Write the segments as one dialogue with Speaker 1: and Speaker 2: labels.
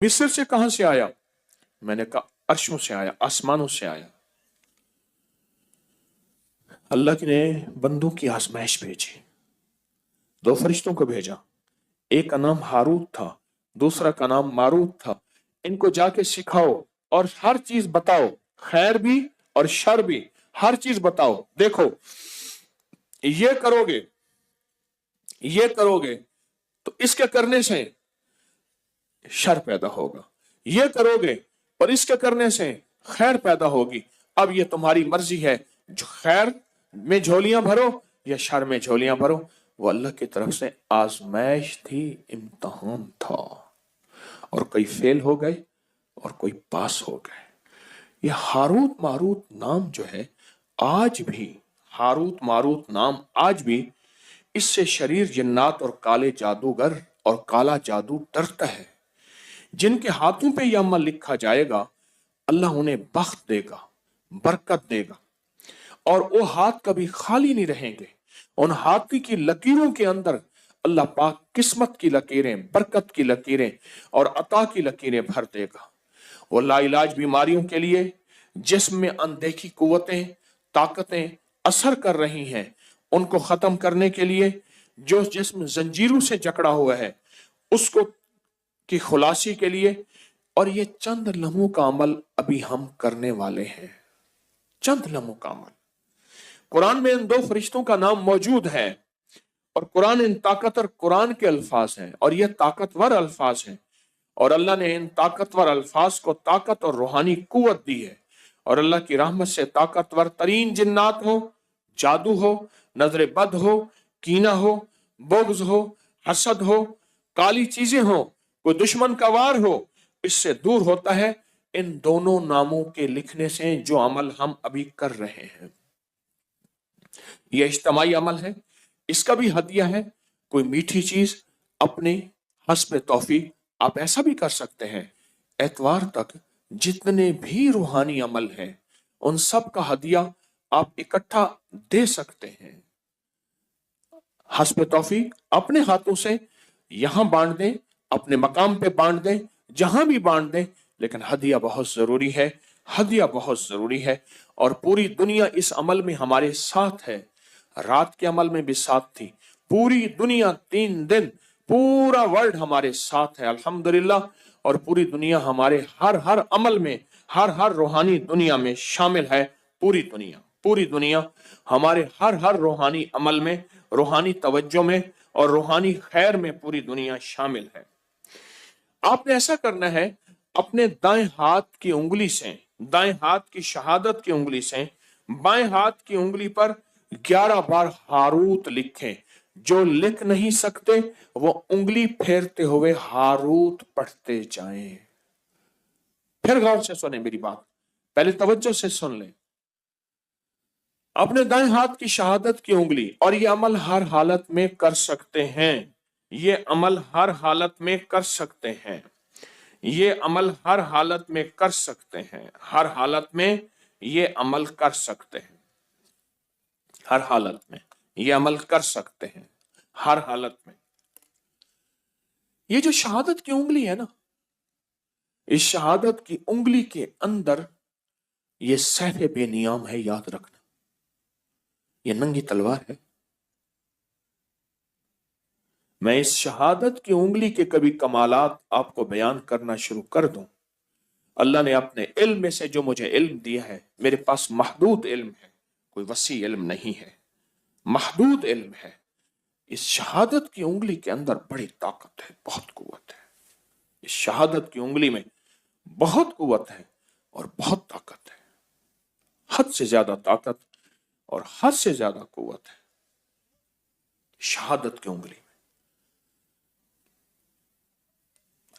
Speaker 1: मिस्र से कहां से आया? मैंने कहा अर्शों से आया, आसमानों से आया। अल्लाह ने बंदों की आजमाइश भेजी, दो फरिश्तों को भेजा। एक का नाम हारूत था, दूसरा का नाम मारूत था। इनको जाके सिखाओ और हर चीज बताओ, खैर भी और शर भी, हर चीज बताओ। देखो ये करोगे, ये करोगे तो इसके करने से शर पैदा होगा, ये करोगे और इसके करने से खैर पैदा होगी। अब ये तुम्हारी मर्जी है, जो खैर में झोलियां भरो या शर में झोलियां भरो। वो अल्लाह की तरफ से आजमाइश थी, इम्तहान था, और कई फेल हो गए और कोई पास हो गए। ये हारूत मारूत नाम जो है आज भी, हारूत मारूत नाम आज भी, इससे शरीर जिन्नात और काले जादूगर और काला जादू डरता है। जिनके हाथों पे यह अमल लिखा जाएगा, अल्लाह उन्हें बख्त देगा, बरकत देगा, और वो हाथ कभी खाली नहीं रहेंगे। उन हाथ की लकीरों के अंदर अल्लाह पाक किस्मत की लकीरें, बरकत की लकीरें और अता की लकीरें भर देगा। वो लाइलाज बीमारियों के लिए जिस्म में अनदेखी कुव्वतें, ताकतें असर कर रही हैं, उनको खत्म करने के लिए जो जिस्म जंजीरों से जकड़ा हुआ है उसको की खुलासी के लिए। और ये चंद लम्हों का अमल अभी हम करने वाले हैं, चंद लम्हों का अमल। कुरान में इन दो फरिश्तों का नाम मौजूद है, और कुरान इन ताकतवर कुरान के अल्फाज हैं, और ये ताकतवर अल्फाज हैं। और अल्लाह ने इन ताकतवर अल्फाज को ताकत और रूहानी कुव्वत दी है। और अल्लाह की रहमत से ताकतवर तरीन जिन्नात हो, जादू हो, नजर बद हो, कीना हो, बुग़्ज़ हो, हसद हो, काली चीजें हो, कोई दुश्मन का वार हो, इससे दूर होता है इन दोनों नामों के लिखने से, जो अमल हम अभी कर रहे हैं। यह इज्तिमाई अमल है, इसका भी हदिया है। कोई मीठी चीज अपने हस्ब तौफीक आप ऐसा भी कर सकते हैं। एतवार तक जितने भी रूहानी अमल हैं, उन सब का हदिया आप इकट्ठा दे सकते हैं। हस्ब तौफीक अपने हाथों से यहां बांट दें, अपने मकाम पे बांट दें, जहां भी बांट दें, लेकिन हदिया बहुत जरूरी है, हदिया बहुत जरूरी है। और पूरी दुनिया इस अमल में हमारे साथ है। रात के अमल में भी साथ थी, पूरी दुनिया 3 दिन, पूरा वर्ल्ड हमारे साथ है अल्हम्दुलिल्लाह। और पूरी दुनिया हमारे हर अमल में, हर रूहानी दुनिया में शामिल है। पूरी दुनिया हमारे हर रूहानी अमल में, रूहानी तवज्जो में और रूहानी खैर में पूरी दुनिया शामिल है। आपने ऐसा करना है, अपने दाएं हाथ की उंगली से, दाएं हाथ की शहादत की उंगली से बाएं हाथ की उंगली पर 11 बार हारूत लिखें। जो लिख नहीं सकते वो उंगली फेरते हुए हारूत पढ़ते जाएं। फिर गौर से सुने मेरी बात, पहले तवज्जो से सुन लें। अपने दाएं हाथ की शहादत की उंगली, और ये अमल हर हालत में कर सकते हैं, ये अमल हर हालत में कर सकते हैं, ये अमल हर हालत में कर सकते हैं, हर हालत में ये अमल कर सकते हैं, हर हालत में ये अमल कर सकते हैं, हर हालत में। ये जो शहादत की उंगली है ना, इस शहादत की उंगली के अंदर ये सैफ बेनियाम है, याद रखना। ये नंगी तलवार है। मैं इस शहादत की उंगली के कभी कमालात आपको बयान करना शुरू कर दूं, अल्लाह ने अपने इल्म में से जो मुझे इल्म दिया है, मेरे पास महदूद इल्म है, कोई वसी इल्म नहीं है, महदूद इल्म है। इस शहादत की उंगली के अंदर बड़ी ताकत है, बहुत कुव्वत है। इस शहादत की उंगली में बहुत कुव्वत है और बहुत ताकत है, हद से ज्यादा ताकत और हद से ज्यादा कुव्वत है शहादत की उंगली में।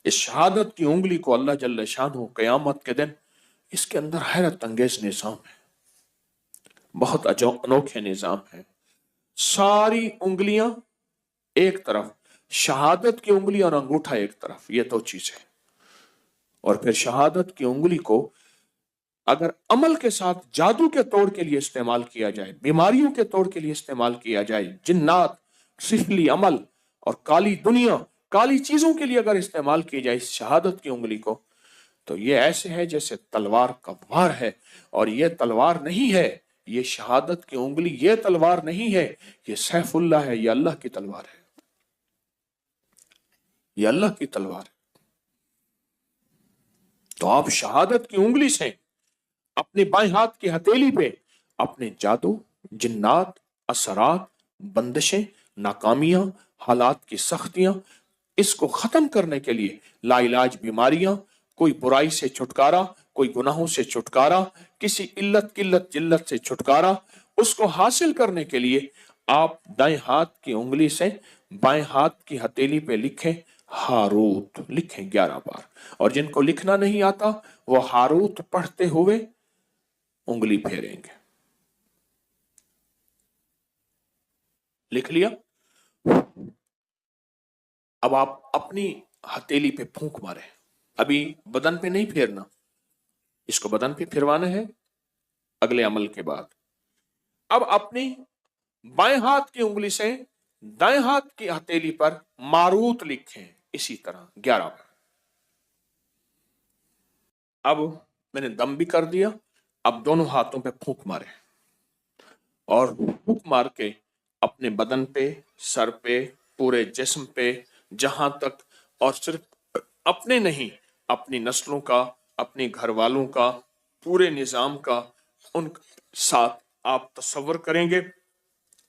Speaker 1: इस शहादत की उंगली को अल्लाह जल्ल शानहू क़यामत के दिन, इसके अंदर हैरत अंगेज निजाम है, बहुत अनोखे निजाम है। सारी उंगलियां एक तरफ, शहादत की उंगली और अंगूठा एक तरफ, ये 2 चीजें। और फिर शहादत की उंगली को अगर अमल के साथ जादू के तौर के लिए इस्तेमाल किया जाए, बीमारियों के तौर के लिए इस्तेमाल किया जाए, जिन्नात, सिफली अमल और काली दुनिया, काली चीजों के लिए अगर इस्तेमाल की जाए इस शहादत की उंगली को, तो ये ऐसे है जैसे तलवार का वार है। और ये तलवार नहीं है, ये शहादत की उंगली, ये तलवार नहीं है, ये सैफुल्लाह है, ये अल्लाह की तलवार है, ये अल्लाह की तलवार है। तो आप शहादत की उंगली से अपने बाएं हाथ की हथेली पे अपने जादू, जिन्नात, असरात, बंदिशें, नाकामियां, हालात की सख्तियां, इसको खत्म करने के लिए लाइलाज बीमारियां, कोई बुराई से छुटकारा, कोई गुनाहों से छुटकारा, किसी इल्लत किल्लत जिल्लत से छुटकारा, उसको हासिल करने के लिए आप दाएं हाथ की उंगली से बाएं हाथ की हथेली पे लिखें हारूत, लिखें 11 बार। और जिनको लिखना नहीं आता वो हारूत पढ़ते हुए उंगली फेरेंगे। लिख लिया? अब आप अपनी हथेली पे फूंक मारे। अभी बदन पे नहीं फेरना, इसको बदन पे फिरवाना है अगले अमल के बाद। अब अपनी बाएं हाथ की उंगली से दाएं हाथ की हथेली पर मारूत लिखें इसी तरह 11 बार। अब मैंने दम भी कर दिया, अब दोनों हाथों पे फूंक मारे और फूंक मार के अपने बदन पे, सर पे, पूरे जिस्म पे, जहां तक, और सिर्फ अपने नहीं, अपनी नस्लों का, अपने घर वालों का, पूरे निजाम का, उन साथ आप तसव्वुर करेंगे।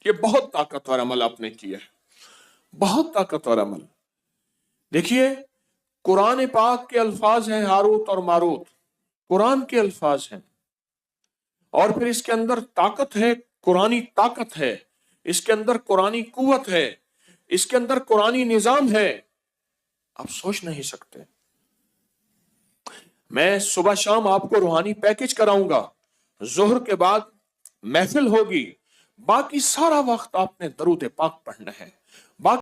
Speaker 1: ये बहुत ताकतवर अमल आपने किया है, बहुत ताकतवर अमल। देखिए, कुरान पाक के अल्फाज हैं हारूत और मारूत, कुरान के अल्फाज हैं, और फिर इसके अंदर ताकत है, कुरानी ताकत है, इसके अंदर कुरानी कुव्वत है, इसके अंदर कुरानी निजाम है, आप सोच नहीं सकते। मैं सुबह शाम आपको रूहानी पैकेज कराऊंगा, जोहर के बाद महफिल होगी, बाकी सारा वक्त आपने दरूद पाक पढ़ना है। बाकी